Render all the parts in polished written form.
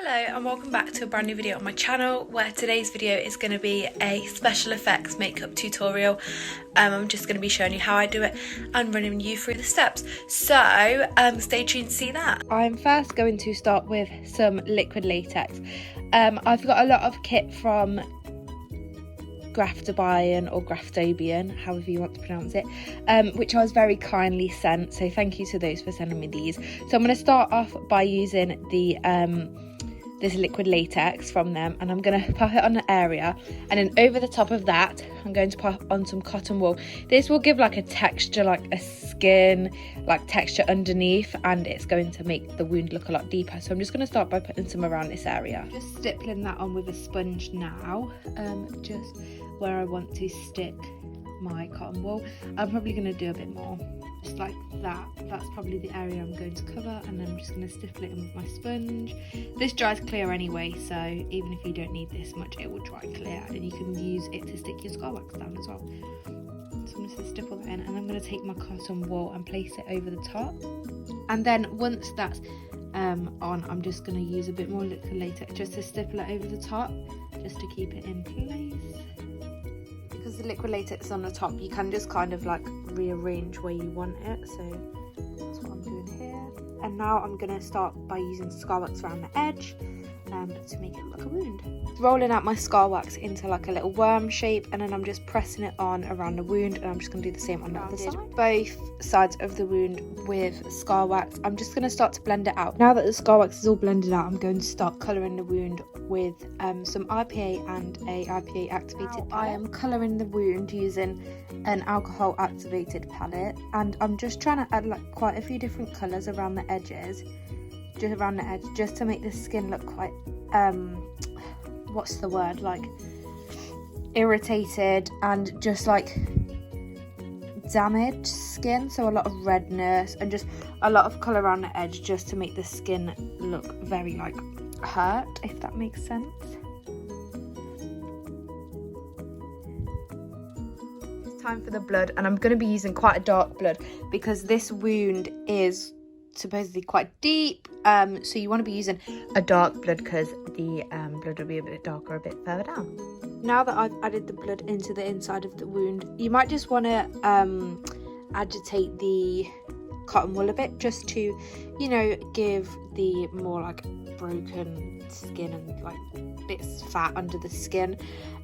Hello and welcome back to a brand new video on my channel, where today's video is going to be a special effects makeup tutorial. I'm just going to be showing you how I do it and running you through the steps, so stay tuned to see that. I'm first going to start with some liquid latex. I've got a lot of kit from Graftobian or Graftobian, however you want to pronounce it, which I was very kindly sent, so thank you to those for sending me these. So I'm going to start off by using the this liquid latex from them, and I'm going to pop it on an area, and then over the top of that I'm going to pop on some cotton wool. This will give like a texture, like a skin like texture underneath, and it's going to make the wound look a lot deeper. So I'm just going to start by putting some around this area, just stippling that on with a sponge now, just where I want to stick my cotton wool. I'm probably going to do a bit more, just like that. That's probably the area I'm going to cover, and then I'm just going to stipple it in with my sponge. This dries clear anyway, so even if you don't need this much, it will dry clear, and then you can use it to stick your scar wax down as well. So I'm just going to stipple that in, and I'm going to take my cotton wool and place it over the top, and then once that's on, I'm just going to use a bit more liquid latex just to stipple it over the top, just to keep it in place. Because the liquid latex is on the top, you can just kind of like rearrange where you want it, so that's what I'm doing here. And now I'm going to start by using scar wax around the edge to make it look like a wound. Rolling out my scar wax into like a little worm shape, and then I'm just pressing it on around the wound, and I'm just going to do the same on the other side. Both sides of the wound with scar wax. I'm just going to start to blend it out. Now that the scar wax is all blended out, I'm going to start colouring the wound with some IPA and a IPA activated palette. I am colouring the wound using an alcohol activated palette, and I'm just trying to add like quite a few different colours around the edges, just around the edge, just to make the skin look quite what's the word, like irritated and just like damaged skin. So a lot of redness and just a lot of colour around the edge, just to make the skin look very like hurt, if that makes sense. It's time for the blood, and I'm going to be using quite a dark blood because this wound is supposedly quite deep, so you want to be using a dark blood because the blood will be a bit darker a bit further down. Now that I've added the blood into the inside of the wound, you might just want to agitate the cotton wool a bit, just to, you know, give the more like broken skin and like bits fat under the skin.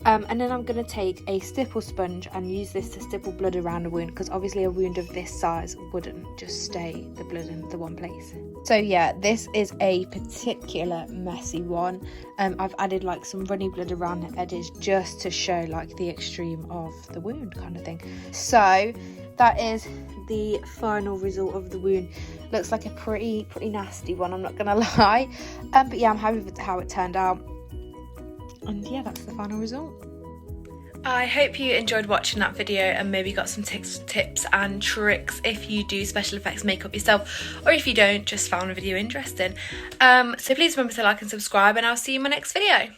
And then I'm going to take a stipple sponge and use this to stipple blood around the wound, because obviously a wound of this size wouldn't just stay the blood in the one place. So yeah, this is a particular messy one. I've added like some runny blood around the edges just to show like the extreme of the wound kind of thing. So that is the final result of the wound. Looks like a pretty nasty one, I'm not gonna lie, but yeah, I'm happy with how it turned out, and yeah, that's the final result. I hope you enjoyed watching that video and maybe got some tips and tricks if you do special effects makeup yourself, or if you don't, just found the video interesting. So please remember to like and subscribe, and I'll see you in my next video.